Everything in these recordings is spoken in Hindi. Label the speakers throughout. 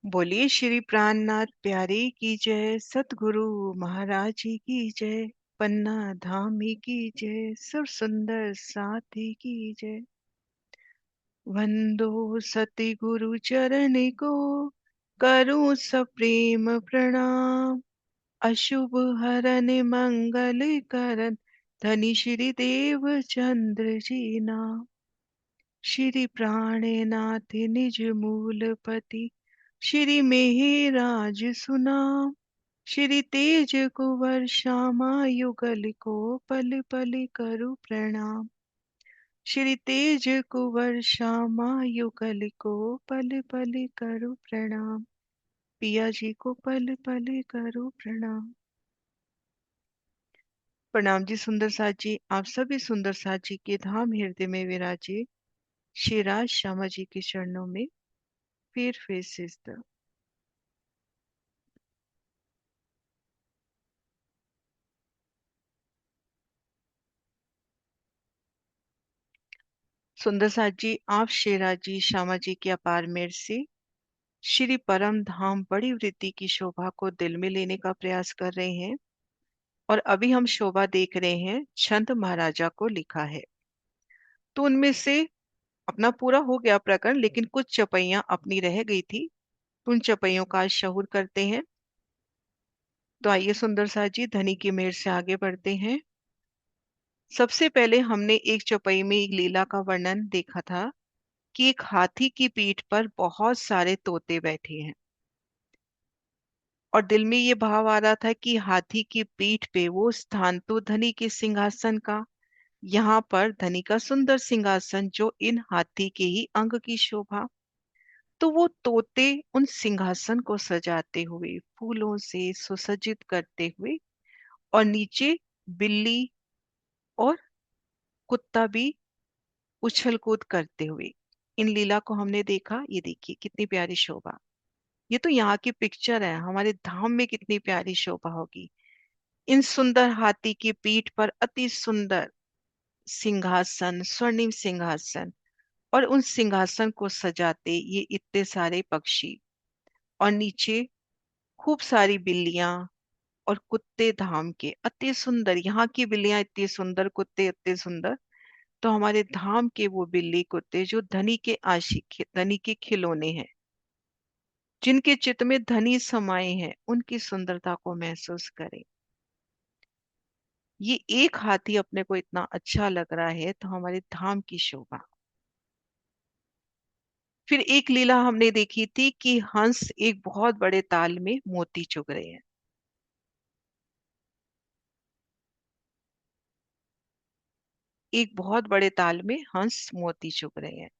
Speaker 1: बोलिए श्री प्राणनाथ प्यारे की जय, सतगुरु महाराज जी की जय, पन्ना धामी की जय, सुर सुंदर साथी की जय। वंदो सति गुरु चरण को, करूं सप्रेम प्रणाम। अशुभ हरन मंगल करन, धनी श्री देव चंद्र जी नाम। श्री प्राणनाथ निज मूलपति, श्री मेहराज सुनाम। श्री तेज कुंवर श्यामा युगल को, पल पल करु प्रणाम। श्री तेज कुंवर श्यामा युगल को, पल पल करु प्रणाम। पिया जी को पल पल करु प्रणाम। प्रणाम जी सुंदर साथ जी, आप सभी सुंदर साथ जी के धाम हृदय में विराजे श्री राज श्यामा जी के चरणों में फिर सिजदा। सुंदर साथ जी, आप शेरा जी श्यामा जी की अपार मेहर से श्री परम धाम बड़ी वृद्धि की शोभा को दिल में लेने का प्रयास कर रहे हैं। और अभी हम शोभा देख रहे हैं छंद महाराजा को लिखा है। तो उनमें से अपना पूरा हो गया प्रकरण, लेकिन कुछ चपैयां अपनी रह गई थी, तो उन चपैयों का आज शहुर करते हैं। तो आइए सुंदर साथ जी, धनी की मेहर से आगे बढ़ते हैं। सबसे पहले हमने एक चौपाई में एक लीला का वर्णन देखा था कि एक हाथी की पीठ पर बहुत सारे तोते बैठे हैं, और दिल में ये भाव आ रहा था कि हाथी की पीठ पे वो स्थान तो धनी के सिंहासन का, यहाँ पर धनी का सुंदर सिंहासन जो इन हाथी के ही अंग की शोभा। तो वो तोते उन सिंहासन को सजाते हुए, फूलों से सुसज्जित करते हुए, और नीचे बिल्ली और कुत्ता भी उछल कूद करते हुए इन लीला को हमने देखा। ये देखिए कितनी प्यारी शोभा। ये तो यहाँ की पिक्चर है, हमारे धाम में कितनी प्यारी शोभा होगी। इन सुंदर हाथी की पीठ पर अति सुंदर सिंहासन, स्वर्णिम सिंहासन, और उन सिंहासन को सजाते ये इतने सारे पक्षी, और नीचे खूब सारी बिल्लियां और कुत्ते धाम के अति सुंदर। यहाँ की बिल्लियां इतनी सुंदर, कुत्ते इतने सुंदर। तो हमारे धाम के वो बिल्ली कुत्ते जो धनी के आशिक, धनी के खिलौने हैं, जिनके चित्त में धनी समाये हैं, उनकी सुंदरता को महसूस करें। ये एक हाथी अपने को इतना अच्छा लग रहा है, तो हमारे धाम की शोभा। फिर एक लीला हमने देखी थी कि हंस एक बहुत बड़े ताल में मोती चुग रहे हैं। एक बहुत बड़े ताल में हंस मोती चुग रहे हैं।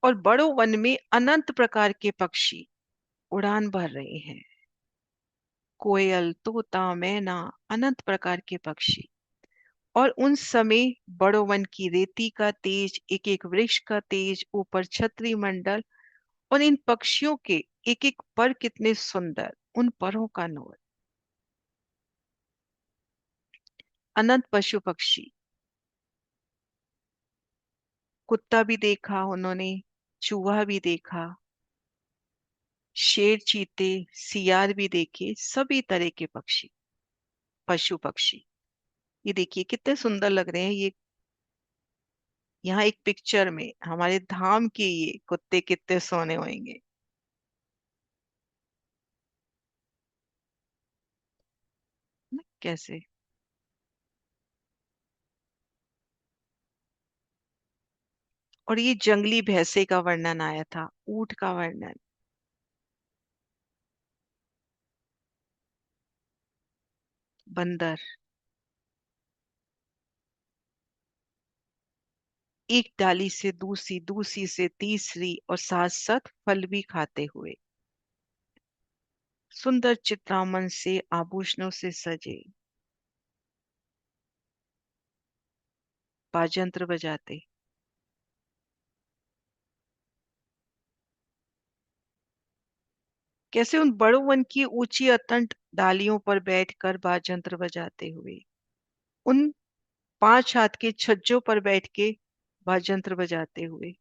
Speaker 1: और बड़ो वन में अनंत प्रकार के पक्षी उड़ान भर रहे हैं। कोयल, तोता, मैना, अनंत प्रकार के पक्षी। और उन समय बड़ो वन की रेती का तेज, एक एक वृक्ष का तेज, ऊपर छतरी मंडल, और इन पक्षियों के एक एक पर कितने सुंदर, उन परों का नूर। अनंत पशु पक्षी, कुत्ता भी देखा उन्होंने, चूहा भी देखा, शेर, चीते, सियार भी देखे, सभी तरह के पक्षी, पशु पक्षी। ये देखिए कितने सुंदर लग रहे हैं। ये यहाँ एक पिक्चर में हमारे धाम के ये कुत्ते कितने सोने होंगे ना, कैसे। और ये जंगली भैंसे का वर्णन आया था, ऊंट का वर्णन, बंदर एक डाली से दूसरी, दूसरी से तीसरी, और साथ साथ फल भी खाते हुए, सुंदर चित्रामन से आभूषणों से सजे, बाजंत्र बजाते। कैसे उन बड़ों वन की ऊंची अतंट डालियों पर बैठकर बाजंत्र बजाते हुए, उन 5 हाथ के छज्जों पर बैठ के वाजंत्र बजाते हुए।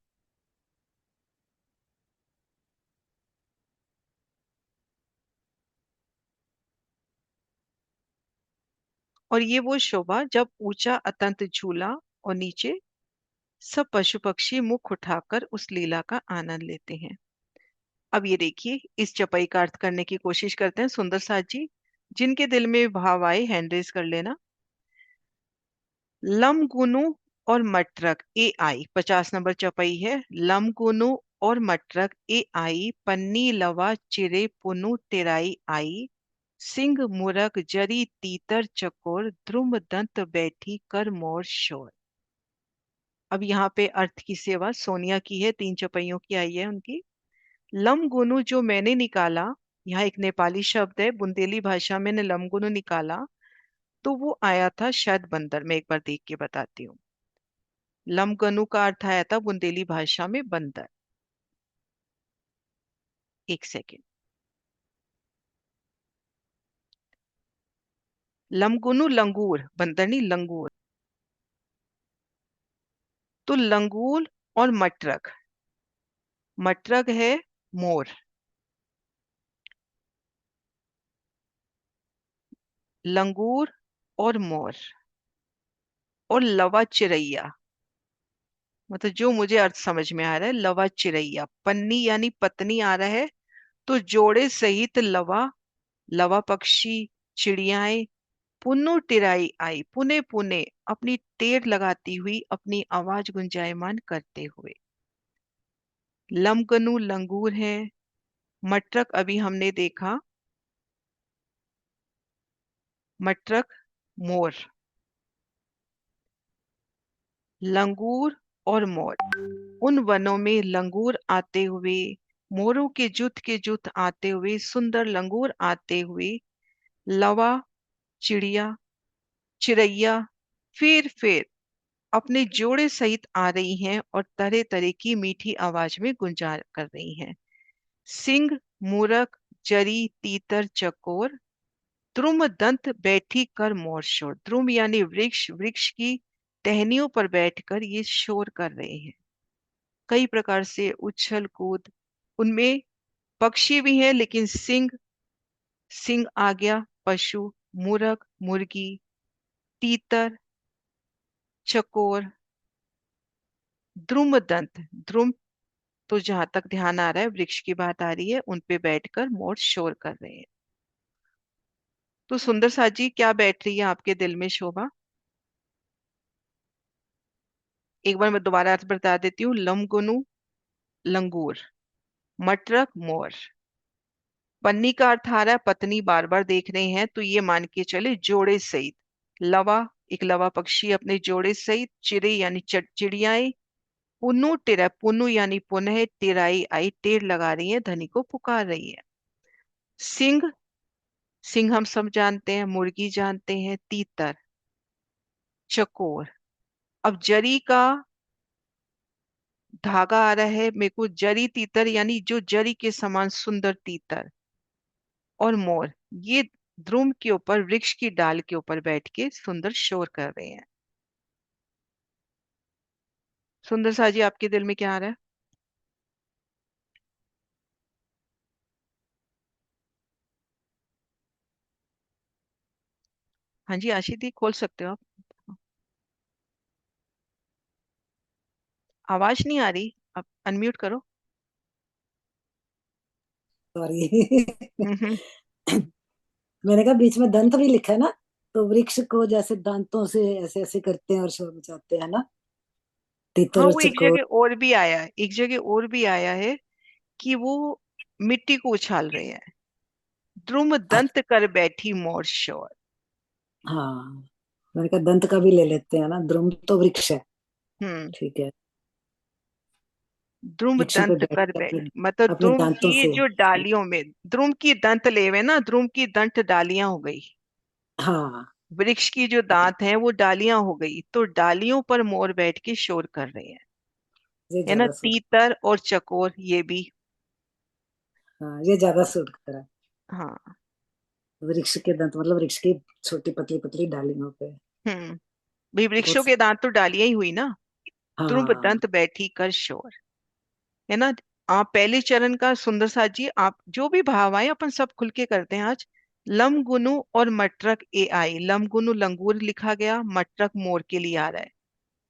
Speaker 1: और ये वो शोभा जब ऊंचा अतंत झूला और नीचे सब पशु पक्षी मुख उठाकर उस लीला का आनंद लेते हैं। अब ये देखिए, इस चौपाई का अर्थ करने की कोशिश करते हैं सुंदर साथ जी। जिनके दिल में भाव आए हैंड रेज कर लेना। लमगुनु और मटरक ए आई, 50 नंबर चौपाई है। लमगुनु और मटरक ए आई, पन्नी लवा चिरे पुनु टेराई आई, सिंह मुरक जरी तीतर चकोर, द्रुम दंत बैठी कर मोर शोर। अब यहाँ पे अर्थ की सेवा सोनिया की है, 3 चौपाइयों की आई है उनकी। लमगुनु जो मैंने निकाला, यहाँ एक नेपाली शब्द है, बुंदेली भाषा में ने लमगुनु निकाला, तो वो आया था शायद बंदर। मैं एक बार देख के बताती हूँ। लमगनु का अर्थ आया था बुंदेली भाषा में बंदर। एक सेकेंड। लमगुनु लंगूर, बंदर नहीं लंगूर। तो लंगूर और मटरक, मटरक है मोर, लंगूर और मोर, और लवा चिरैया। मतलब जो मुझे अर्थ समझ में आ रहा है, लवा चिरैया, पन्नी यानी पत्नी आ रहा है, तो जोड़े सहित लवा, लवा पक्षी, चिड़ियाएं पुन्नु टिराई आई, पुने पुने अपनी टेर लगाती हुई अपनी आवाज गुंजायमान करते हुए। लमगनु लंगूर है, मटरक अभी हमने देखा, मटरक मोर, लंगूर और मोर। उन वनों में लंगूर आते हुए, मोरों के जुत आते हुए, सुंदर लंगूर आते हुए, लवा चिड़िया चिड़ैया फिर अपने जोड़े सहित आ रही हैं और तरह तरह की मीठी आवाज में गुंजार कर रही हैं। सिंह मूरख जरी तीतर चकोर, द्रुम दंत बैठी कर मोर शोर। द्रुम यानी वृक्ष, वृक्ष की टहनियों पर बैठकर ये शोर कर रहे हैं, कई प्रकार से उछल कूद। उनमें पक्षी भी हैं, लेकिन सिंह, सिंह आ गया पशु, मूरख मुर्गी, तीतर चकोर, द्रुम दंत, द्रुम तो जहां तक ध्यान आ रहा है वृक्ष की बात आ रही है, उन पे बैठकर मोर शोर कर रहे हैं। तो सुंदर सा जी, क्या बैठ रही है आपके दिल में शोभा? एक बार मैं दोबारा अर्थ बता देती हूँ। लमगुनु लंगूर, मटरक मोर, पन्नी का अर्थ आ रहा है पत्नी, बार बार देख रहे हैं तो ये मान के चले जोड़े सहित। लवा, एक लवा पक्षी अपने जोड़े सहित। चिड़े यानी चिड़ियाएं। पुनु टिरा, पुनु यानी पुनः, टिराई आई टेर लगा रही है, धनी को पुकार रही है। सिंह, सिंह हम सब जानते हैं, मुर्गी जानते हैं, तीतर चकोर। अब जरी का धागा आ रहा है मेरे को, जरी तीतर यानी जो जरी के समान सुंदर तीतर, और मोर ये ध्रुव के ऊपर, वृक्ष की डाल के ऊपर बैठ के सुंदर शोर कर रहे हैं। सुंदर सा जी, आपके दिल में क्या आ रहा है? हाँ जी आशी दी, खोल सकते हो आप। आवाज नहीं आ रही, आप अनम्यूट करो।
Speaker 2: सॉरी।
Speaker 1: हम्म।
Speaker 2: मैंने कहा बीच में दंत भी लिखा है ना, तो वृक्ष को जैसे दांतों से ऐसे ऐसे करते हैं और शोर मचाते हैं ना, तीतर
Speaker 1: हाँ,
Speaker 2: और
Speaker 1: वो एक
Speaker 2: चकोर।
Speaker 1: जगह और भी आया है, एक जगह और भी आया है कि वो मिट्टी को उछाल रहे हैं। द्रुम दंत कर बैठी मोर शोर।
Speaker 2: हाँ, मैंने कहा दंत का भी ले लेते हैं ना, द्रुम तो वृक्ष है।
Speaker 1: हम्म।
Speaker 2: ठीक है।
Speaker 1: द्रुम
Speaker 2: वृक्ष पे
Speaker 1: दंत
Speaker 2: बैठ
Speaker 1: कर
Speaker 2: के
Speaker 1: बैठ,
Speaker 2: अपने
Speaker 1: मतलब
Speaker 2: अपने
Speaker 1: द्रुम
Speaker 2: दांतों
Speaker 1: की
Speaker 2: से।
Speaker 1: जो डालियों में, द्रुम की दंत लेवे ना, द्रुम की दंत डालियां हो गई।
Speaker 2: हाँ,
Speaker 1: वृक्ष की जो दांत हैं वो डालियां हो गई, तो डालियों पर मोर बैठ के शोर कर रहे हैं।
Speaker 2: ये
Speaker 1: है ना,
Speaker 2: ज्यादा सूट।
Speaker 1: तीतर और चकोर ये भी।
Speaker 2: हाँ, ये ज्यादा सूट करा।
Speaker 1: हाँ।
Speaker 2: वृक्ष के दंत मतलब वृक्ष की छोटी पतली पतली डालियों पे।
Speaker 1: हम्म। भाई
Speaker 2: बहुत
Speaker 1: वृक्षों के दांत तो डालियां ही हुई ना। ध्रुव
Speaker 2: हाँ।
Speaker 1: दंत बैठी कर शोर, है ना। आप पहले चरण का सुंदर सा जी, आप जो भी भाव आए अपन सब खुल के करते हैं आज। लम गुनु और मटरक ए आई, लम गुनु लंगूर लिखा गया, मटरक मोर के लिए आ रहा है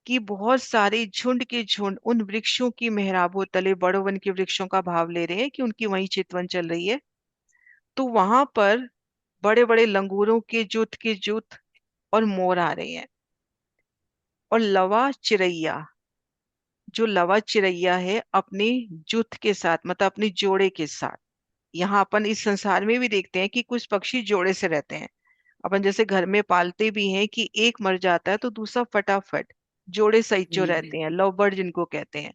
Speaker 1: कि बहुत सारे झुंड के झुंड उन वृक्षों की मेहराबों तले, बड़ो वन के वृक्षों का भाव ले रहे हैं कि उनकी वहीं चितवन चल रही है। तो वहां पर बड़े बड़े लंगूरों के जुत और मोर आ रहे हैं। और लवा चिरैया, जो लवा चिरैया है अपने जुत के साथ, मतलब अपने जोड़े के साथ। यहाँ अपन इस संसार में भी देखते हैं कि कुछ पक्षी जोड़े से रहते हैं। अपन जैसे घर में पालते भी हैं कि एक मर जाता है तो दूसरा फटाफट जोड़े सहित जो रहते हैं, लव बर्ड जिनको कहते हैं।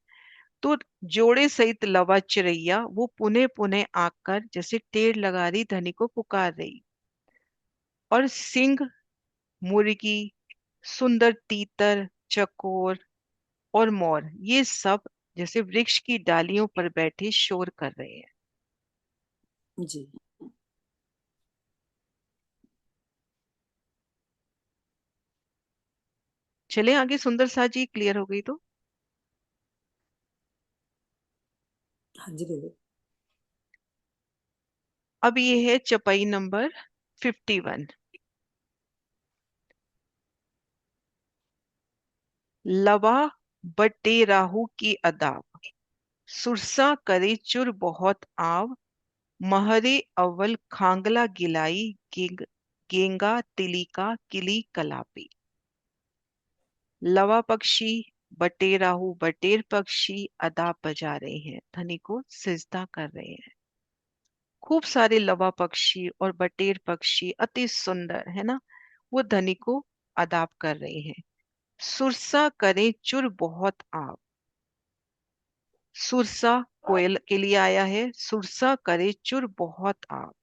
Speaker 1: तो जोड़े सहित लवा चिरैया वो पुनः पुनः आकर जैसे टेर लगा रही धनी को पुकार रही। और सिंह, मुर्गी, सुंदर तीतर, चकोर और मोर, ये सब जैसे वृक्ष की डालियों पर बैठे शोर कर रहे हैं।
Speaker 2: जी।
Speaker 1: चले आगे, सुंदर सा जी, क्लियर हो गई तो।
Speaker 2: हाँ जी दीदी।
Speaker 1: अब ये है चपाई नंबर 51। लवा बटे राहु की अदाव, सुरसा करे चुर बहुत आव, महरे अव्वल खांगला गिलाई, गेंगा तिलिका किली कलापी। लवा पक्षी, बटेराहू बटेर पक्षी अदाब बजा रहे हैं, धनी को सिजदा कर रहे हैं। खूब सारे लवा पक्षी और बटेर पक्षी अति सुंदर, है ना, वो धनी को अदाब कर रहे हैं। सुरसा करे चुर बहुत आव, सुरसा कोयल के लिए आया है। सुरसा करे चुर बहुत आव,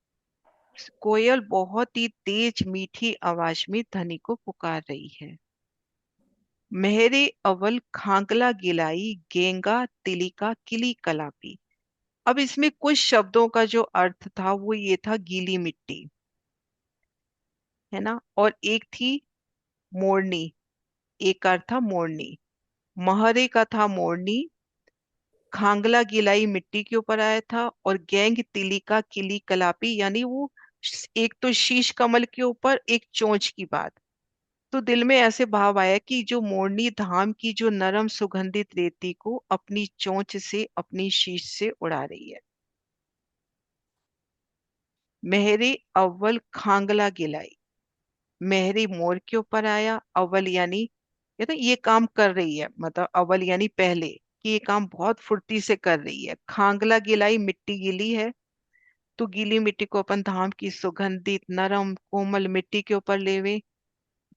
Speaker 1: कोयल बहुत ही तेज मीठी आवाज में धनी को पुकार रही है। मेहरे अवल खांगला गिलाई, गेंगा तिलिका किली कलापी। अब इसमें कुछ शब्दों का जो अर्थ था वो ये था, गीली मिट्टी, है ना, और एक थी मोरनी, एक अर्थ था मोरनी। महरे का था मोरनी, खांगला गिलाई मिट्टी के ऊपर आया था, और गैंग तिलिका किली कलापी यानी वो एक तो शीश कमल के ऊपर, एक चोंच की बात। तो दिल में ऐसे भाव आया कि जो मोरनी धाम की जो नरम सुगंधित रेती को अपनी चोंच से, अपनी शीश से उड़ा रही है। मेहरे अव्वल खांगला गिलाई, मेहरी मोर के ऊपर आया, अव्वल यानी ये तो ये काम कर रही है, मतलब अव्वल यानी पहले, कि ये काम बहुत फुर्ती से कर रही है। खांगला गिलाई मिट्टी गीली है, तो गीली मिट्टी को अपन धाम की सुगंधित नरम कोमल मिट्टी के ऊपर लेवे।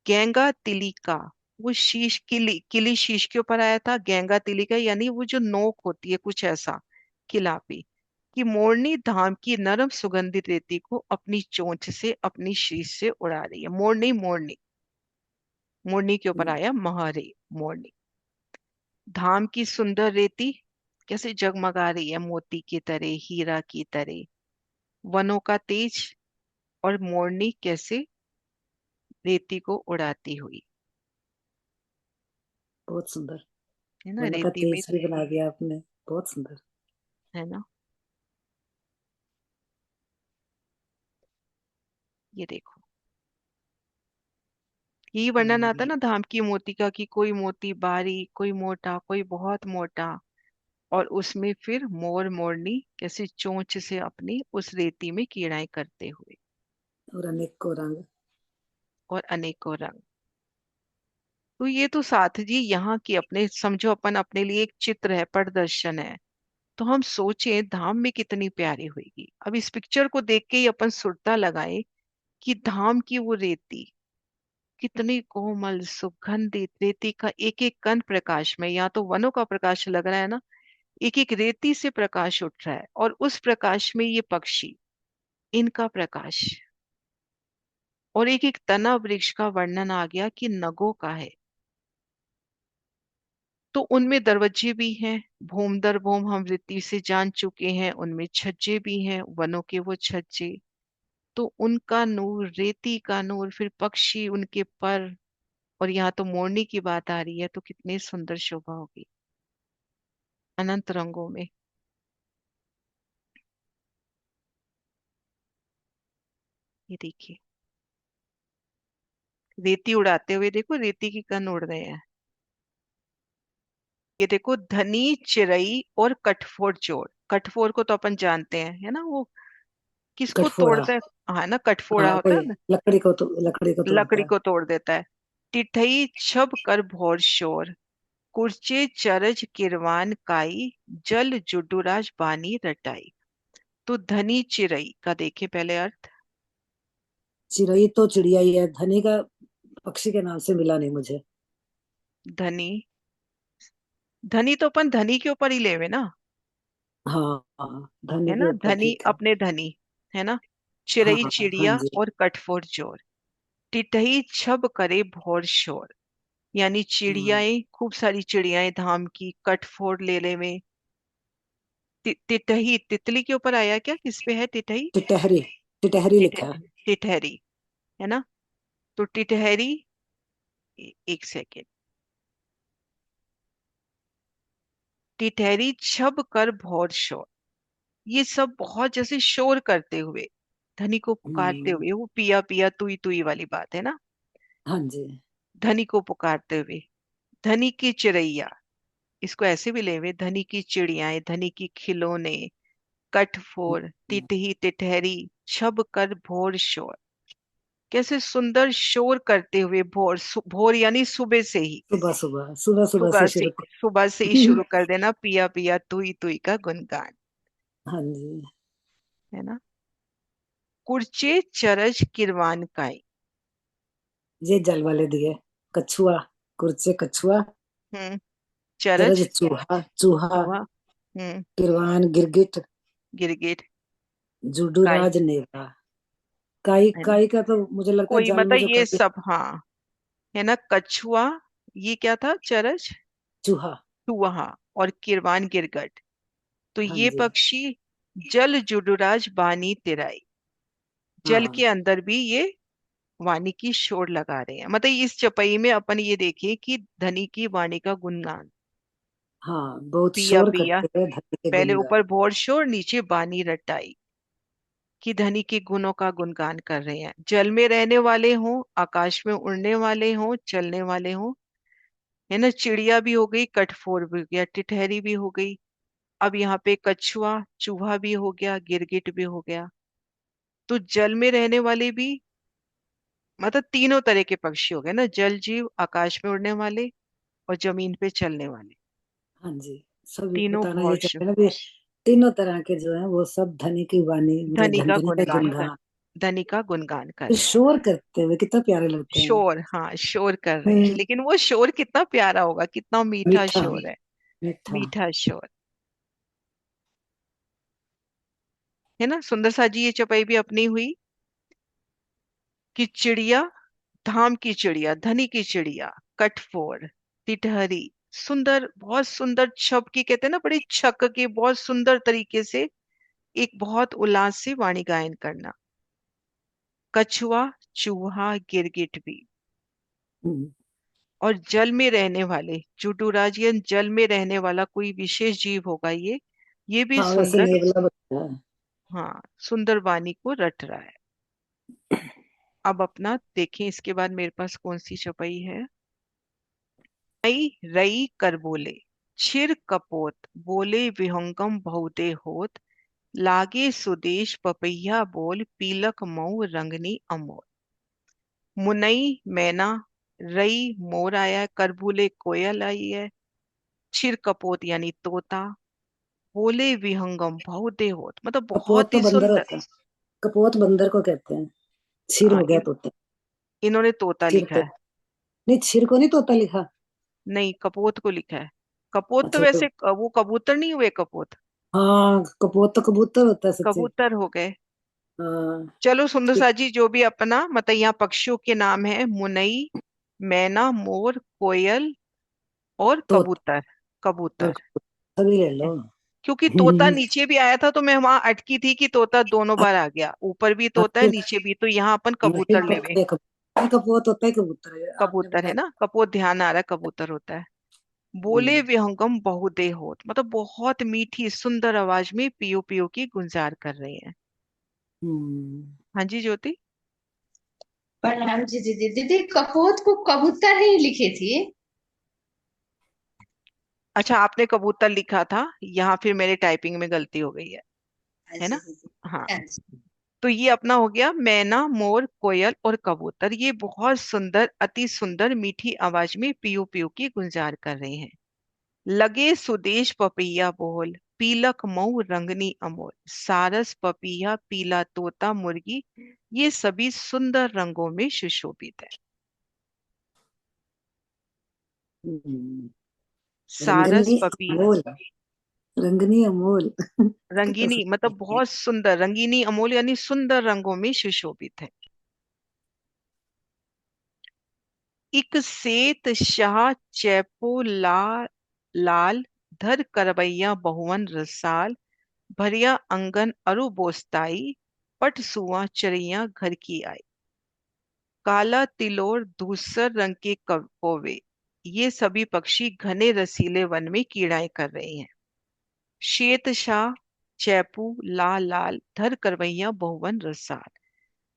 Speaker 1: गेंगा तिलिका, वो शीश किली, किली शीश के ऊपर आया था। गेंगा तिलिका यानी वो जो नोक होती है, कुछ ऐसा किलापी, कि मोरनी धाम की नरम सुगंधित रेती को अपनी चोंच से, अपनी शीश से उड़ा रही है। मोरनी, मोरनी, मोरनी के ऊपर आया महारे, मोरनी। धाम की सुंदर रेती कैसे जगमगा रही है, मोती की तरह, हीरा की तरह। वनों का तेज, और मोरनी कैसे रेती को उड़ाती हुई,
Speaker 2: बहुत सुंदर।
Speaker 1: है ना,
Speaker 2: वरना का
Speaker 1: रेती में,
Speaker 2: तेज भी बना दिया आपने। बहुत सुंदर।
Speaker 1: है ना। ये देखो, यही वर्णन आता
Speaker 2: हम्म,
Speaker 1: ना धाम की मोती का, कि कोई मोती बारीक, कोई मोटा, कोई बहुत मोटा। और उसमें फिर मोर मोरनी कैसे चोंच से अपनी उस रेती में कीड़ाएं करते हुए,
Speaker 2: और अनेक को रंग।
Speaker 1: और अनेकों रंग। तो ये तो साथ जी यहाँ की, अपने समझो अपन अपने लिए एक चित्र है, प्रदर्शन है। तो हम सोचें धाम में कितनी प्यारी होगी। अब इस पिक्चर को देख के ही अपन सुरता लगाए कि धाम की वो रेती कितनी कोमल सुगंधित, रेती का एक एक कण प्रकाश में, या तो वनों का प्रकाश लग रहा है ना, एक एक रेती से प्रकाश उठ रहा है, और उस प्रकाश में ये पक्षी, इनका प्रकाश, और एक एक तना वृक्ष का वर्णन आ गया कि नगों का है। तो उनमें दरवाजे भी हैं, भूम दर भूम हम रीति से जान चुके हैं, उनमें छज्जे भी हैं, वनों के वो छज्जे। तो उनका नूर, रेती का नूर, फिर पक्षी, उनके पर, और यहाँ तो मोरनी की बात आ रही है, तो कितनी सुंदर शोभा होगी अनंत रंगों में। ये देखिए, रेती उड़ाते हुए देखो, रेती की कण उड़ रहे हैं। ये देखो, धनी चिरई और कटफोड़ चोर। कटफोड़ को तो अपन जानते हैं, है ना, वो किसको
Speaker 2: कठफोड़ा।
Speaker 1: तोड़ता है? हाँ ना, कटफोड़ा
Speaker 2: हाँ
Speaker 1: होता
Speaker 2: कोई
Speaker 1: है ना,
Speaker 2: लकड़ी को तोड़ता
Speaker 1: लकड़ी
Speaker 2: है।
Speaker 1: को तोड़ देता है। टिठई छब कर भोर शोर, कुर्चे चरज किरवान काई, जल जुडुराज बानी रटाई। तो धनी चिरई का देखे पहले अर्थ।
Speaker 2: चिड़ई तो चिड़िया ही है, धनी का पक्षी के नाम से मिला नहीं मुझे।
Speaker 1: धनी, धनी तो अपन धनी के ऊपर ही लेवे ना,
Speaker 2: हाँ हाँ,
Speaker 1: है
Speaker 2: धनी के
Speaker 1: ना,
Speaker 2: ऊपर
Speaker 1: धनी
Speaker 2: ठीक है।
Speaker 1: अपने धनी, है ना।
Speaker 2: हाँ
Speaker 1: चिरई
Speaker 2: हाँ
Speaker 1: चिड़िया
Speaker 2: जी।
Speaker 1: और कटफोर चोर। टिटही छब करे भोर शोर, यानी
Speaker 2: हाँ,
Speaker 1: चिड़ियाएं, खूब सारी चिड़ियाएं धाम की, कटफोड़ लेले में। टिटही तितली के ऊपर आया क्या, किस पे है टिटही?
Speaker 2: टिटहरी। टिटहरी
Speaker 1: टिट
Speaker 2: लिखा है।
Speaker 1: टिटहरी, है ना। तो टिटहरी, एक सेकेंड। टिटहरी छब कर भोर शोर, ये सब बहुत जैसे शोर करते हुए, धनी को पुकारते
Speaker 2: हम्म।
Speaker 1: हुए, वो पिया पिया तुई तुई वाली बात है ना।
Speaker 2: हाँ जी।
Speaker 1: धनी को पुकारते हुए, धनी की चिड़ैया, इसको ऐसे भी लेवे, धनी की चिड़ियाएं, धनी की खिलौने, कटफोर,
Speaker 2: हम्म,
Speaker 1: तितही तिटहरी, छब कर भोर शोर। कैसे सुंदर शोर करते हुए भोर, भोर यानी सुबह से ही,
Speaker 2: सुबह सुबह सुबह सुबह
Speaker 1: सुबह
Speaker 2: से
Speaker 1: से,
Speaker 2: शुरू
Speaker 1: सुबह से ही
Speaker 2: कर।
Speaker 1: शुरू कर देना, पिया पिया तुई तुई का गुनगान,
Speaker 2: हाँ जी।
Speaker 1: है ना। कुर्चे चरज किरवान काई।
Speaker 2: ये जल वाले दिए। कछुआ। कुर्चे कछुआ।
Speaker 1: हम्म। चरज
Speaker 2: चरज चूहा चूहा।
Speaker 1: चूहा। हम्म।
Speaker 2: किरवान गिरगिट।
Speaker 1: गिरगिट। काई,
Speaker 2: जुडूराज नेवला। काई
Speaker 1: है ना।
Speaker 2: काई का तो मुझे लगता है
Speaker 1: कोई
Speaker 2: जल में
Speaker 1: मतलब
Speaker 2: जो
Speaker 1: ये
Speaker 2: काई।
Speaker 1: सब, हाँ, है ना। कछुआ, ये क्या था, चरज,
Speaker 2: चूहा।
Speaker 1: चूहा, और किरवान गिरगट। तो
Speaker 2: हाँ
Speaker 1: ये
Speaker 2: जी।
Speaker 1: पक्षी जल जुडुराज बानी तिराई, जल
Speaker 2: हाँ
Speaker 1: के अंदर भी ये वाणी की शोर लगा रहे हैं। मतलब इस चौपाई में अपन ये देखें कि धनी की वाणी का गुणगान।
Speaker 2: हाँ, बहुत
Speaker 1: पिया
Speaker 2: शोर
Speaker 1: पिया,
Speaker 2: करते हैं धरती के
Speaker 1: पहले ऊपर
Speaker 2: गुनगान।
Speaker 1: भोर शोर, नीचे बानी रटाई, कि धनी के गुणों का गुणगान कर रहे हैं। जल में रहने वाले हों, आकाश में उड़ने वाले हों, चलने वाले हों, है ना। चिड़िया भी हो गई, कटफोर भी हो गया, टिटहरी भी हो गई, अब यहाँ पे कछुआ चूहा भी हो गया, गिरगिट भी हो गया। तो जल में रहने वाले भी, मतलब तीनों तरह के पक्षी हो गए ना, जल जीव, आकाश में उड़ने वाले, और जमीन पे चलने वाले,
Speaker 2: हाँ जी। सब
Speaker 1: तीनों
Speaker 2: बताना ये
Speaker 1: बहुत
Speaker 2: चाहते हैं ना भी तीनों तरह के जो है वो सब धनी की वाणी मतलब
Speaker 1: धनी का
Speaker 2: धनी का
Speaker 1: गुणगान कर,
Speaker 2: गुनगान।
Speaker 1: धनी का गुणगान कर
Speaker 2: फिर
Speaker 1: रहे हैं।
Speaker 2: शोर करते हुए कितना प्यारे लगते हैं।
Speaker 1: शोर, हाँ, शोर कर रहे हैं,
Speaker 2: हम्म,
Speaker 1: लेकिन वो शोर कितना प्यारा होगा, कितना मीठा
Speaker 2: मीठा।
Speaker 1: शोर है।
Speaker 2: मीठा।
Speaker 1: मीठा शोर, है ना। सुंदर सा जी, ये चौपाई भी अपनी हुई। कि चिड़िया, धाम की चिड़िया, धनी की चिड़िया, कटफोर, तिटहरी, सुंदर, बहुत सुंदर छब की, कहते हैं ना, बड़ी छक के बहुत सुंदर तरीके से एक बहुत उल्लास से वाणी गायन करना। कछुआ चूहा गिरगिट भी,
Speaker 2: हम्म,
Speaker 1: और जल में रहने वाले जुडुराजियन, जल में रहने वाला कोई विशेष जीव होगा ये भी
Speaker 2: हाँ वैसे
Speaker 1: सुंदर,
Speaker 2: नेवला बताया है।
Speaker 1: हाँ, सुंदर वाणी को रट रहा है। अब अपना देखें, इसके बाद मेरे पास कौन सी चौपाई है। रई रई कर बोले, छिर कपोत, बोले विहंगम बहुते होत, लागे सुदेश पपैया बोल, पीलक मऊ रंगनी अमोल। मुनई मैना, रई मोर आया है, करबूले कोयल आई है, छिर कपोत यानी तोता, बोले विहंगम बहुते होत, मतलब
Speaker 2: कपोत
Speaker 1: बहुत
Speaker 2: तो
Speaker 1: ही
Speaker 2: बंदर
Speaker 1: सुंदर।
Speaker 2: होता है। कपोत बंदर को कहते हैं। छिर हो गया तोता।
Speaker 1: इन्होंने तोता
Speaker 2: छिर
Speaker 1: लिखा
Speaker 2: तो
Speaker 1: है।
Speaker 2: नहीं, छिर को नहीं तोता लिखा।
Speaker 1: नहीं, कपोत को लिखा है। कपोत तो
Speaker 2: अच्छा तो
Speaker 1: वैसे वो कबूतर नहीं हुए, कपोत
Speaker 2: हाँ, कपोत तो कबूतर होता है सच्चे।
Speaker 1: कबूतर हो गए।
Speaker 2: हाँ।
Speaker 1: चलो सुंदर
Speaker 2: छिर।
Speaker 1: सा जी, जो भी अपना, मतलब यहाँ पक्षियों के नाम है, मुनई, मैना, मोर, कोयल और
Speaker 2: तोता
Speaker 1: कबूतर।
Speaker 2: और
Speaker 1: कबूतर,
Speaker 2: कबूतर सभी ले लो।
Speaker 1: क्योंकि तोता नीचे भी आया था, तो मैं वहां अटकी थी कि तोता दोनों बार आ गया, ऊपर भी तोता है,
Speaker 2: आपके
Speaker 1: नीचे भी, तो यहाँ अपन
Speaker 2: वही
Speaker 1: कबूतर लेवे।
Speaker 2: पकड़े नहीं, कपोत होता है, कबूतर है, आपने
Speaker 1: कबूतर है
Speaker 2: बताया।
Speaker 1: ना, कपोत ध्यान आ रहा है, कबूतर होता है। बोले
Speaker 2: हम्म।
Speaker 1: विहंगम बहुदे होत, मतलब बहुत मीठी सुंदर आवाज में पियो पियो की गुंजार कर रहे हैं।
Speaker 2: हम्म।
Speaker 1: हाँ जी ज्योति।
Speaker 3: प्रणाम जी दीदी। दीदी कपोत को कबूतर ही लिखी थी।
Speaker 1: अच्छा आपने कबूतर लिखा था, यहाँ फिर मेरे टाइपिंग में गलती हो गई है
Speaker 3: जी
Speaker 1: ना।
Speaker 3: दीदी।
Speaker 1: हाँ।
Speaker 3: हाँ जी।
Speaker 1: तो ये अपना हो गया मैना मोर कोयल और कबूतर, ये बहुत सुंदर अति सुंदर मीठी आवाज में पियो पियो की गुंजार कर रहे हैं। लगे सुदेश पपिया बोल, पीलक मऊ रंगनी अमोल, सारस पपिया पीला तोता मुर्गी, ये सभी सुंदर रंगों में सुशोभित है।
Speaker 2: हम्म।
Speaker 1: सारस
Speaker 2: रंगनी
Speaker 1: पपिया।
Speaker 2: अमोल। रंगनी अमोल। कितना
Speaker 1: रंगीनी मतलब
Speaker 2: सुंदर है।
Speaker 1: बहुत सुंदर, रंगीनी अमोल यानी सुंदर रंगों में सुशोभित है। इक सेत शाह चैपो लाल, धर करवैया बहुवन रसाल, भरिया अंगन अरु बोसताई, पट सुआ चरैया घर की आई, काला तिलोर धूसर रंग के कौवे, ये सभी पक्षी घने रसीले वन में कीड़ाएं कर रहे हैं। श्वेत शाह चैपू लाल धर करवैया बहुवन रसाल,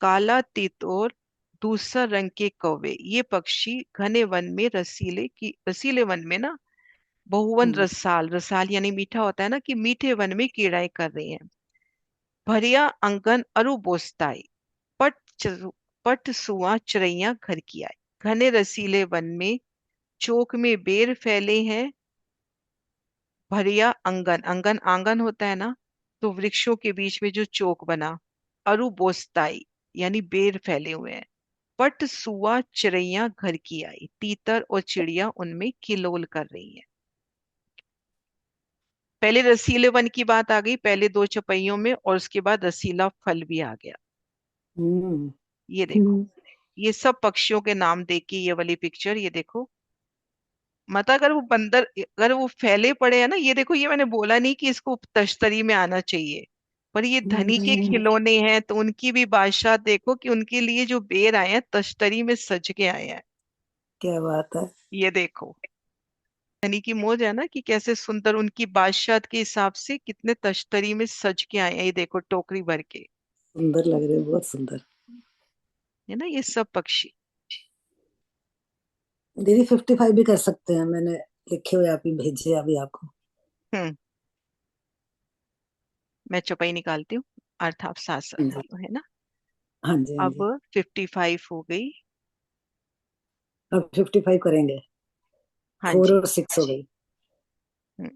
Speaker 1: काला तितोर धूसर रंग के कौवे, ये पक्षी घने वन में रसीले वन में ना, बहुवन
Speaker 2: हम्म।
Speaker 1: रसाल, रसाल यानी मीठा होता है ना, कि मीठे वन में कीड़ाएं कर रही हैं। भरिया अंगन अरु बोसताई, पट पट सुआ चरैया घर की आई, घने रसीले वन में चोक में बेर फैले हैं। भरिया अंगन, अंगन आंगन होता है ना, तो वृक्षों के बीच में जो चोक बना, अरु बोसताई यानी बेर फैले हुए हैं। पट सुआ चिड़ैया घर की आई, तीतर और चिड़िया उनमें किलोल कर रही हैं। पहले रसीले वन की बात आ गई पहले दो चौपाइयों में, और उसके बाद रसीला फल भी आ गया।
Speaker 2: हम्म।
Speaker 1: ये देखो,
Speaker 2: हम्म।
Speaker 1: ये सब पक्षियों के नाम देख के ये वाली पिक्चर, ये देखो। मत अगर वो बंदर अगर वो फैले पड़े हैं ना, ये देखो, ये मैंने बोला नहीं कि इसको तश्तरी में आना चाहिए, पर ये धनी के
Speaker 2: हम्म।
Speaker 1: खिलौने हैं, तो उनकी भी बादशाह देखो कि उनके लिए जो बेर आए हैं तश्तरी में सज के आए हैं।
Speaker 2: क्या बात है।
Speaker 1: ये देखो, धनी की मौज है ना कि कैसे सुंदर उनकी बादशाह के हिसाब से कितने तश्तरी में सज के आए हैं, ये देखो टोकरी भर के।
Speaker 2: सुंदर लग रहे हैं, बहुत सुंदर।
Speaker 1: है ना ये सब पक्षी।
Speaker 2: दीदी 55 भी कर सकते हैं, मैंने लिखे हुए आप ही भेजे अभी आपको।
Speaker 1: हम्म। मैं चौपाई निकालती हूँ, अर्थ आप साथ साथ
Speaker 2: हाँ जी।
Speaker 1: बोलो, है ना।
Speaker 2: हाँ जी, हाँ
Speaker 1: अब
Speaker 2: जी।
Speaker 1: 55 हो गई।
Speaker 2: अब 55 करेंगे।
Speaker 1: हाँ
Speaker 2: 4
Speaker 1: जी।
Speaker 2: और 6 हो गई।
Speaker 1: हम्म।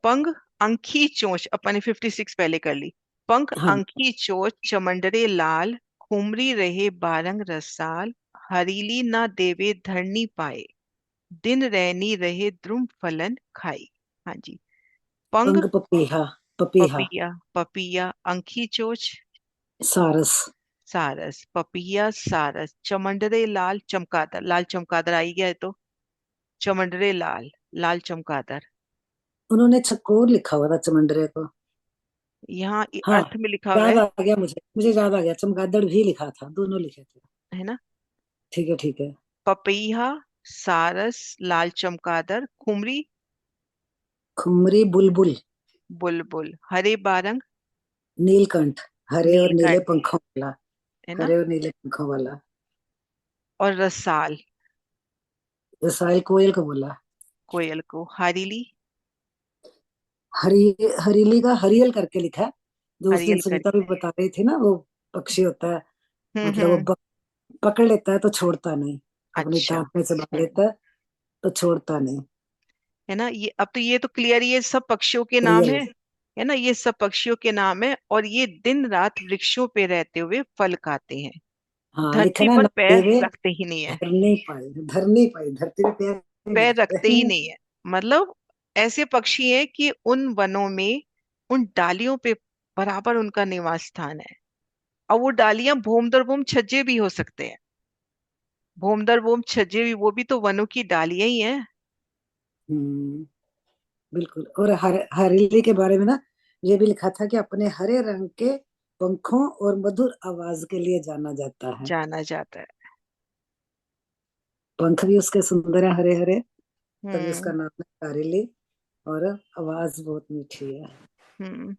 Speaker 1: पंग अंखी चोंच, अपन ने 56 पहले कर ली। पंख
Speaker 2: हाँ जी।
Speaker 1: अंखी चोंच चमंडरे लाल, खुमरी रहे बारंग रसाल, हरीली ना देवे धरनी पाए, दिन रैनी रहे द्रुम फलन खाई। हाँ जी। पंग
Speaker 2: पंग पपीहा। पपीहा।
Speaker 1: पपिया, पपिया अंखी चोच
Speaker 2: सारस।
Speaker 1: सारस, पपिया सारस, चमंडरे लाल चमकादर, लाल चमकादर आई गया है तो, चमंडरे लाल, लाल चमकादर।
Speaker 2: उन्होंने चकोर लिखा हुआ था चमंडरे को।
Speaker 1: यहाँ
Speaker 2: हाँ,
Speaker 1: अर्थ में लिखा हुआ
Speaker 2: याद
Speaker 1: है
Speaker 2: आ गया मुझे, मुझे याद आ गया, चमगादड़ भी लिखा था, दोनों लिखे थे।
Speaker 1: है ना।
Speaker 2: ठीक है, ठीक है।
Speaker 1: पपैया सारस लाल चमगादड़, खुमरी
Speaker 2: खुमरी बुलबुल।
Speaker 1: बुलबुल, हरे बारंग
Speaker 2: नीलकंठ। हरे और नीले
Speaker 1: नीलकंठ,
Speaker 2: पंखों वाला।
Speaker 1: है ना।
Speaker 2: हरे और नीले पंखों वाला।
Speaker 1: और रसाल,
Speaker 2: रसायल कोयल को बोला।
Speaker 1: कोयल को, हरीली,
Speaker 2: हरी। हरीली का हरियल करके लिखा है। जो उस दिन
Speaker 1: हरियल
Speaker 2: सुनीता भी
Speaker 1: करके।
Speaker 2: बता रही थी ना, वो पक्षी होता है, मतलब वो
Speaker 1: हम्म।
Speaker 2: पकड़ लेता है तो छोड़ता नहीं। अपनी
Speaker 1: अच्छा,
Speaker 2: दांत में चबा लेता है तो छोड़ता नहीं।
Speaker 1: है ना। ये अब तो ये तो क्लियर, ये सब पक्षियों के नाम
Speaker 2: रियल।
Speaker 1: है ना, ये सब पक्षियों के नाम है, और ये दिन रात वृक्षों पे रहते हुए फल खाते हैं,
Speaker 2: हाँ, लिखा
Speaker 1: धरती
Speaker 2: ना,
Speaker 1: पर
Speaker 2: ना
Speaker 1: पैर
Speaker 2: देवे
Speaker 1: रखते ही नहीं है,
Speaker 2: धर नहीं पाई, धर नहीं पाई, धरती पे पैर नहीं
Speaker 1: पैर
Speaker 2: रखते
Speaker 1: रखते ही
Speaker 2: हैं।
Speaker 1: नहीं है। मतलब ऐसे पक्षी हैं कि उन वनों में उन डालियों पे बराबर उनका निवास स्थान है। और वो डालियां भूमदर भूम छज्जे भी हो सकते हैं, भूमदर भूम छज्जे भी, वो भी तो वनों की डालियां ही हैं।
Speaker 2: हम्म। बिल्कुल। और हरेली के बारे में ना, ये भी लिखा था कि अपने हरे रंग के पंखों और मधुर आवाज के लिए जाना जाता है।
Speaker 1: जाना जाता है।
Speaker 2: पंख भी उसके सुंदर है, हरे हरे, तभी उसका
Speaker 1: हम्म।
Speaker 2: नाम है कारेली। और आवाज बहुत मीठी है।
Speaker 1: हम्म।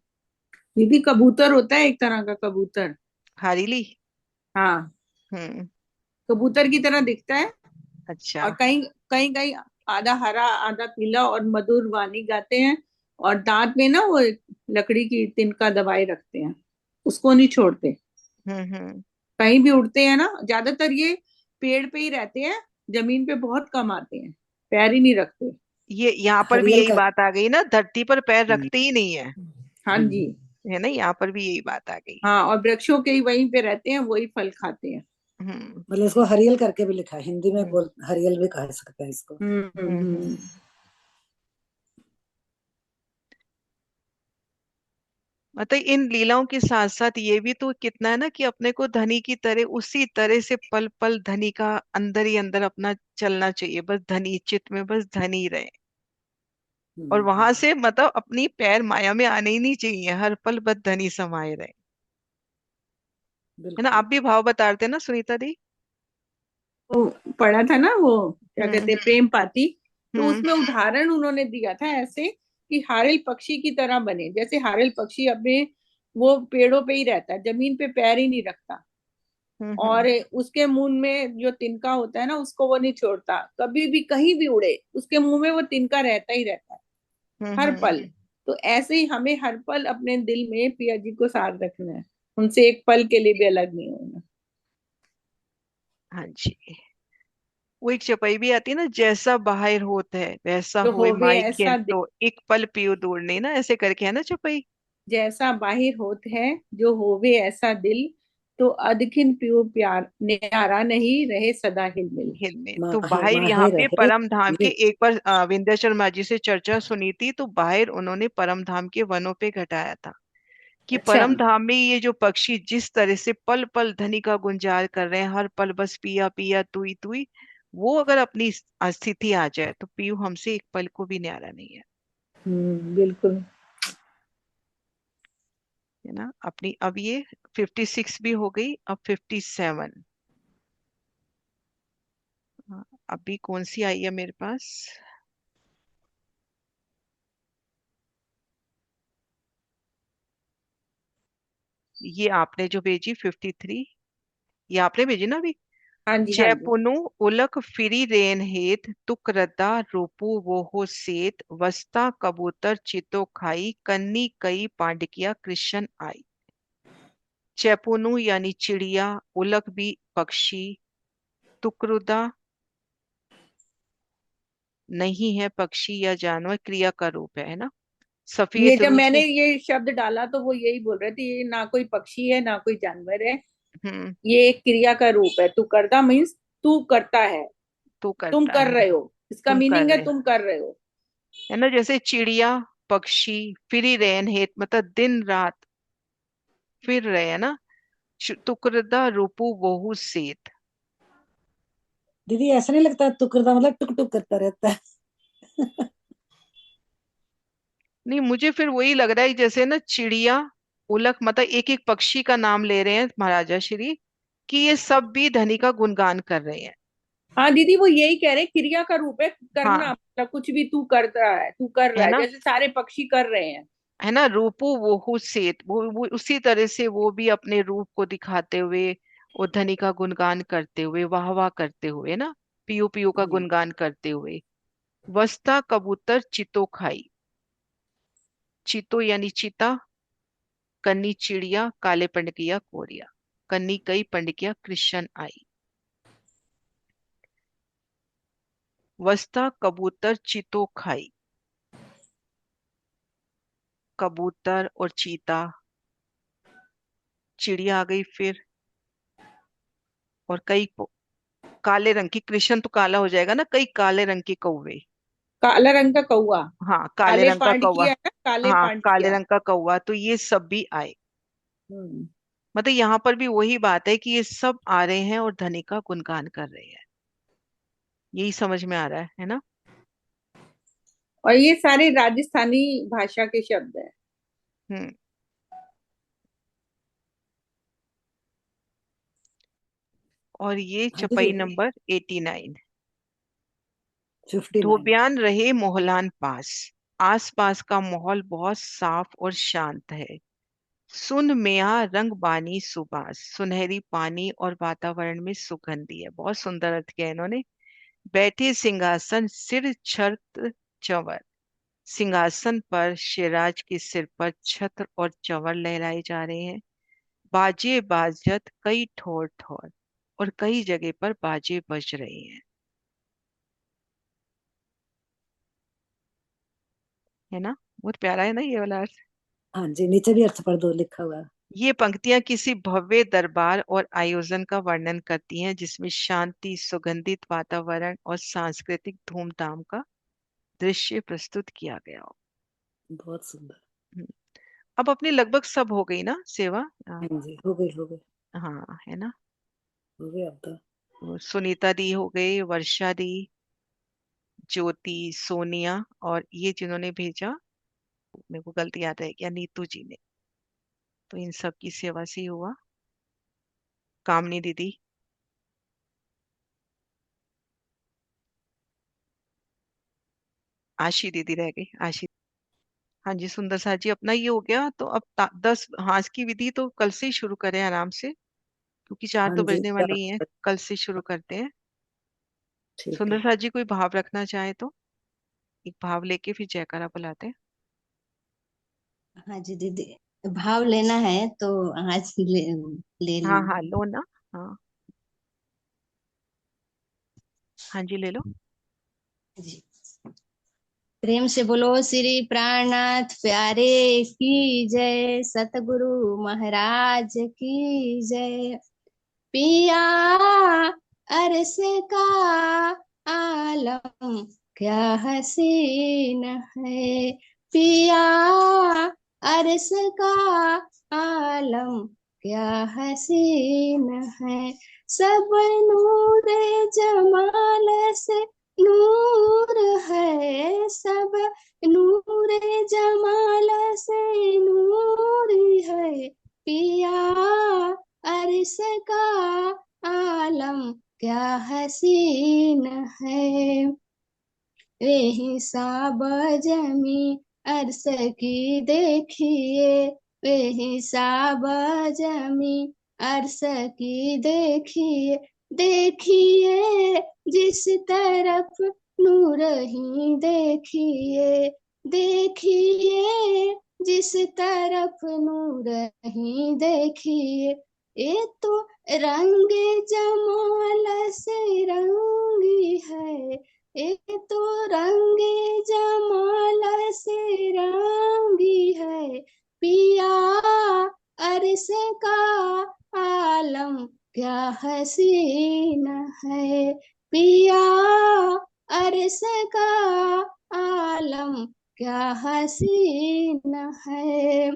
Speaker 4: दीदी कबूतर होता है एक तरह का कबूतर।
Speaker 1: हारीली।
Speaker 4: हाँ,
Speaker 1: हम्म।
Speaker 4: कबूतर की तरह दिखता है।
Speaker 1: अच्छा।
Speaker 4: और कहीं कहीं कहीं आधा हरा आधा पीला, और मधुर वाणी गाते हैं। और दांत में ना वो लकड़ी की तिनका दबाए रखते हैं, उसको नहीं छोड़ते।
Speaker 1: हम्म।
Speaker 4: कहीं भी उड़ते हैं ना, ज्यादातर ये पेड़ पे ही रहते हैं, जमीन पे बहुत कम आते हैं, पैर ही नहीं रखते।
Speaker 1: ये यहाँ पर भी
Speaker 2: हरियल
Speaker 1: यही
Speaker 2: का।
Speaker 1: बात आ गई ना, धरती पर पैर रखते ही नहीं है।
Speaker 4: हाँ जी।
Speaker 1: है ना, यहाँ पर भी यही बात आ गई।
Speaker 4: हाँ, और वृक्षों के ही वहीं पे रहते हैं, वही फल खाते हैं।
Speaker 1: हम्म।
Speaker 2: मतलब इसको हरियल करके भी लिखा है हिंदी में,
Speaker 1: हम्म।
Speaker 2: बोल हरियल भी कह सकते हैं इसको।
Speaker 1: हम्म। मतलब इन लीलाओं के साथ साथ ये भी तो कितना है ना कि अपने को धनी की तरह, उसी तरह से पल पल धनी का अंदर ही अंदर अपना चलना चाहिए, बस धनी चित्त में बस धनी रहे। और
Speaker 2: हम्म,
Speaker 1: वहां से मतलब अपनी पैर माया में आने ही नहीं चाहिए, हर पल बस धनी समाये रहे। है ना,
Speaker 2: बिल्कुल।
Speaker 1: आप भी भाव बता रहे थे ना सुनीता दी।
Speaker 4: वो पढ़ा था ना, वो क्या कहते
Speaker 1: हम्म।
Speaker 4: हैं, प्रेम पाती। तो
Speaker 1: हम्म।
Speaker 4: उसमें उदाहरण उन्होंने दिया था ऐसे कि हारिल पक्षी की तरह बने। जैसे हारिल पक्षी अपने वो पेड़ों पे ही रहता है, जमीन पे पैर ही नहीं रखता।
Speaker 1: हम्म।
Speaker 4: और उसके मुंह में जो तिनका होता है ना, उसको वो नहीं छोड़ता, कभी भी कहीं भी उड़े उसके मुंह में वो तिनका रहता ही रहता है, हर
Speaker 1: हम्म।
Speaker 4: पल। तो ऐसे ही हमें हर पल अपने दिल में पिया जी को साथ रखना है, उनसे एक पल के लिए भी अलग नहीं होना।
Speaker 1: हाँ जी। वो एक चपाई भी आती है ना, जैसा बाहर होत है वैसा
Speaker 4: जो
Speaker 1: होए
Speaker 4: होवे
Speaker 1: माई
Speaker 4: ऐसा दिल,
Speaker 1: गेंटो, एक पल पियो दूर नहीं, ना ऐसे करके है ना चपाई।
Speaker 4: जैसा बाहिर होत है जो होवे ऐसा दिल, तो अदखिन पियो प्यार न्यारा नहीं रहे सदा हिलमिल।
Speaker 1: हिल में तो
Speaker 2: माहिर
Speaker 1: बाहर यहाँ
Speaker 2: माहिर
Speaker 1: पे
Speaker 2: है
Speaker 1: परम धाम के,
Speaker 2: ये।
Speaker 1: एक बार विंध्या शर्मा जी से चर्चा सुनी थी, तो बाहर उन्होंने परम धाम के वनों पे घटाया था कि
Speaker 4: अच्छा।
Speaker 1: परम धाम में ये जो पक्षी जिस तरह से पल पल ध्वनि का गुंजार कर रहे हैं, हर पल बस पिया पिया तुई तुई, वो अगर अपनी स्थिति आ जाए तो पीयू हमसे एक पल को भी न्यारा नहीं है।
Speaker 4: बिल्कुल।
Speaker 1: है ना, अपनी अब ये 56 भी हो गई, अब 57। अभी कौन सी आई है मेरे पास। ये आपने जो भेजी 53, ये आपने भेजी ना अभी।
Speaker 4: हाँ जी, हाँ जी।
Speaker 1: जैपुनु उलक फिरी रेन हेत तुक रद्दा रूपु वोहो सेत वस्ता कबूतर चितो खाई कन्नी कई पांडकिया कृष्ण आई। चैपुनु यानी चिड़िया, उलक भी पक्षी, तुकरुदा नहीं है पक्षी या जानवर, क्रिया का रूप है ना।
Speaker 4: ये
Speaker 1: सफेद
Speaker 4: जब मैंने
Speaker 1: रूप।
Speaker 4: ये शब्द डाला तो वो यही बोल रहे थे, ये ना कोई पक्षी है ना कोई जानवर है,
Speaker 1: हम्म।
Speaker 4: ये एक क्रिया का रूप है। तू करता मीन्स तू करता है,
Speaker 1: तू
Speaker 4: तुम
Speaker 1: करता
Speaker 4: कर
Speaker 1: है।
Speaker 4: रहे हो, इसका
Speaker 1: तुम कर
Speaker 4: मीनिंग है
Speaker 1: रहे,
Speaker 4: तुम कर रहे हो।
Speaker 1: है ना, जैसे चिड़िया, पक्षी, फिरी रहन हेत मतलब दिन रात फिर रहे, है ना। तुकरदा रूपू वोहू सेत।
Speaker 2: दीदी ऐसा नहीं लगता टुकड़ा मतलब टुक टुक करता रहता है?
Speaker 1: नहीं, मुझे फिर वही लग रहा है जैसे ना चिड़िया, उलक मतलब एक एक पक्षी का नाम ले रहे हैं महाराजा श्री, कि ये सब भी धनी का गुणगान कर रहे हैं।
Speaker 4: हाँ दीदी, वो यही कह रहे, क्रिया का रूप है करना,
Speaker 1: हाँ।
Speaker 4: मतलब कुछ भी तू कर रहा है, तू कर
Speaker 1: है
Speaker 4: रहा है,
Speaker 1: ना।
Speaker 4: जैसे सारे पक्षी कर रहे हैं।
Speaker 1: है ना, रूपो वोहू सेत, वो उसी तरह से वो भी अपने रूप को दिखाते हुए, वो धनी का गुणगान करते हुए, वाह वाह करते हुए ना, पियो पियो का
Speaker 2: हम्म,
Speaker 1: गुणगान करते हुए। वस्ता कबूतर चितो खाई, चितो यानी चीता, कन्नी चिड़िया काले पंडकिया कोरिया, कन्नी कई पंडकिया कृष्ण आई। वस्ता कबूतर चितो खाई, कबूतर और चीता, चिड़िया आ गई फिर, और कई काले रंग की, कृष्ण तो काला हो जाएगा ना, कई काले रंग के कौवे।
Speaker 4: काला रंग का कौवा,
Speaker 1: हाँ, काले
Speaker 4: काले
Speaker 1: रंग का
Speaker 4: पांड
Speaker 1: कौवा।
Speaker 4: किया है ना, काले
Speaker 1: हाँ,
Speaker 4: पांड
Speaker 1: काले
Speaker 4: किया।
Speaker 1: रंग का कौवा, तो ये सब भी आए।
Speaker 4: हम्म।
Speaker 1: मतलब यहाँ पर भी वही बात है कि ये सब आ रहे हैं और धनी का गुणगान कर रहे हैं, यही समझ में आ रहा है ना।
Speaker 4: और ये सारे राजस्थानी भाषा के शब्द हैं।
Speaker 1: हम्म। और ये
Speaker 2: हाँ जी
Speaker 1: चौपाई
Speaker 2: होगी।
Speaker 1: नंबर 89।
Speaker 2: 59।
Speaker 1: धोबियान रहे मोहलान पास, आस पास का माहौल बहुत साफ और शांत है। सुन मिया रंग बानी सुबास, सुनहरी पानी और वातावरण में सुगंधी है। बहुत सुंदर अर्थ किया है इन्होंने। बैठे सिंहासन सिर छत्र चंवर, सिंहासन पर शिवराज के सिर पर छत्र और चंवर लहराए जा रहे हैं। बाजे बाजत कई ठोर ठोर, और कई जगह पर बाजे बज रहे हैं। है ना? बहुत प्यारा है ना ये वाला अर्थ।
Speaker 2: हाँ जी, नीचे भी अर्थ पढ़ दो, लिखा हुआ है।
Speaker 1: ये पंक्तियां किसी भव्य दरबार और आयोजन का वर्णन करती हैं जिसमें शांति, सुगंधित वातावरण और सांस्कृतिक धूमधाम का दृश्य प्रस्तुत किया गया हो।
Speaker 2: बहुत सुंदर।
Speaker 1: हम्म, अब अपनी लगभग सब हो गई ना सेवा?
Speaker 2: हाँ जी, हो गई हो गई।
Speaker 1: हाँ, है ना?
Speaker 2: हो गई अब तो।
Speaker 1: वो सुनीता दी हो गई, वर्षा दी, ज्योति, सोनिया, और ये जिन्होंने भेजा, मेरे को गलती याद है क्या, नीतू जी ने। तो इन सब की सेवा से ही हुआ। कामनी दीदी, आशी दीदी रह गई, आशी। हाँ जी, सुंदर सा जी अपना ये हो गया। तो अब 10 हाथ की विधि तो कल से ही शुरू करें आराम से, क्योंकि 4
Speaker 2: हाँ
Speaker 1: तो
Speaker 2: जी,
Speaker 1: बजने वाले ही हैं। कल से शुरू करते हैं।
Speaker 2: ठीक
Speaker 1: सुंदर
Speaker 2: है।
Speaker 1: सा जी कोई भाव रखना चाहे तो एक भाव लेके फिर जयकारा बुलाते हैं।
Speaker 3: हाँ जी दीदी, भाव लेना है तो आज ले
Speaker 1: हाँ
Speaker 3: लूं।
Speaker 1: हाँ, लो ना। हाँ हाँ जी, ले लो।
Speaker 3: जी, प्रेम से बोलो श्री प्राणनाथ प्यारे की जय, सतगुरु महाराज की जय। पिया अरस का आलम क्या हसीन है, पिया अरस का आलम क्या हसीन है। सब नूर जमाल से नूर है, सब नूर जमाल से नूर है। पिया अरस का आलम क्या हसीन है। वे हिसाब जमी अरस की देखिए, वे हिसाब जमी अरस की देखिए। देखिए जिस तरफ नूर ही देखिए, देखिए जिस तरफ नूर ही देखिए। ये तो रंग जमाल से रंगी है, ये तो रंगे जमाल से रंगी है। पिया अरस का आलम क्या हसीन है, पिया अरस का आलम क्या हसीन है।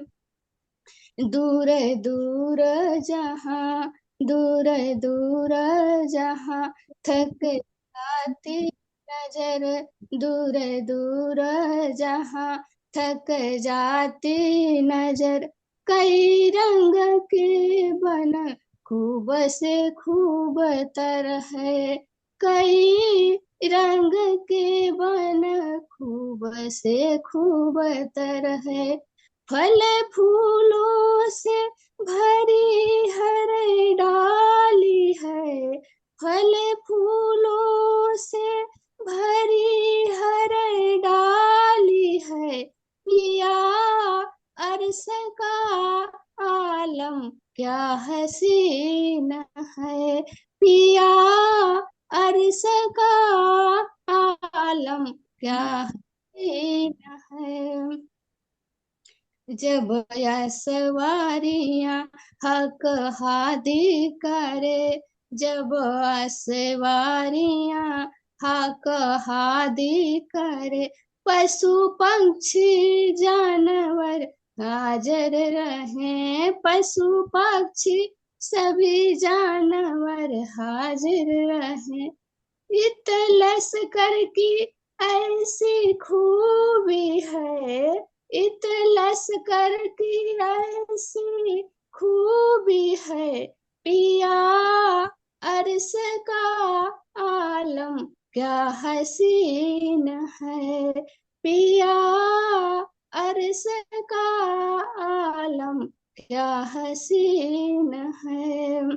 Speaker 3: दूर दूर जहाँ, दूर दूर जहाँ थक जाती नजर, दूर दूर जहाँ थक जाती नजर। कई रंग के बन खूब से खूब तर है, कई रंग के बन खूब से खूब तर है। फल फूलों से भरी हर डाली है, फल फूलों से भरी हर डाली है। पिया अरस का आलम क्या हसीन है, पिया अरस का आलम क्या हसीन है। जब यह सवारियां हक हादी करे, जब सवारियां हक हादी करे। पशु पक्षी जानवर हाजिर रहे, पशु पक्षी सभी जानवर हाजिर रहे। इत लश्कर की ऐसी खूबी है, इत लश्कर की ऐसी खूबी है। पिया अर्श का आलम क्या हसीन है पिया, अर्श का आलम क्या हसीन है।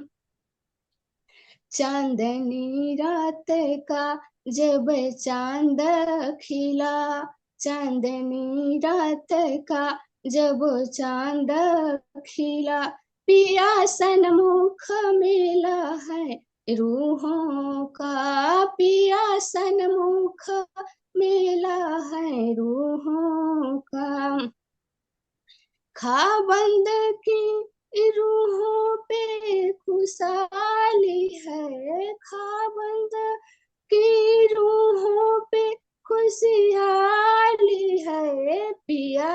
Speaker 3: चांदनी रात का जब चांद खिला, चांदनी रात का जब चांद खिला, पिया सन्मुख मिला है रूहों का, पिया सन्मुख मिला है रूहों का। खाबंद की रूहों पे खुशहाली है, खाबंद की रूहों पे खुशहाली है पिया,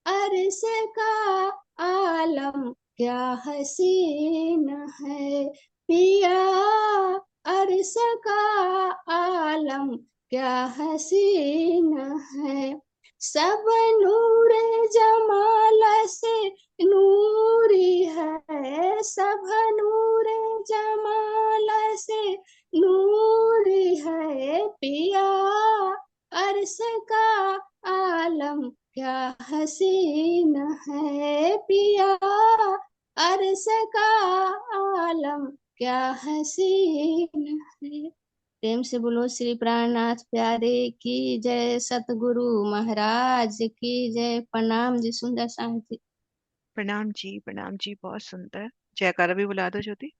Speaker 3: अर्श का आलम क्या हसीन है पिया, अर्श का आलम क्या हसीन है। सब नूर जमाल से नूरी है, सब नूर जमाल से नूरी है पिया, अर्श का आलम क्या हसीन है पिया, अर्श का आलम क्या हसीन है। प्रेम से बोलो श्री प्राणनाथ प्यारे की जय, सतगुरु महाराज की जय। प्रणाम जी सुंदर साथ जी।
Speaker 1: प्रणाम जी, बहुत सुंदर। जयकारा भी बुला दो ज्योति।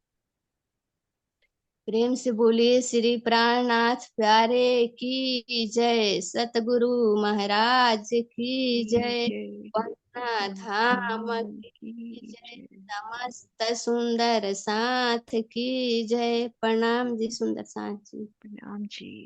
Speaker 3: प्रेम से बोलिए श्री प्राणनाथ प्यारे की जय, सतगुरु महाराज की जय,
Speaker 1: जय
Speaker 3: पटना धाम की
Speaker 1: की
Speaker 3: जय,
Speaker 1: जय।
Speaker 3: समस्त सुंदर साथ की जय। प्रणाम जी सुंदर साथ जी।
Speaker 1: प्रणाम जी।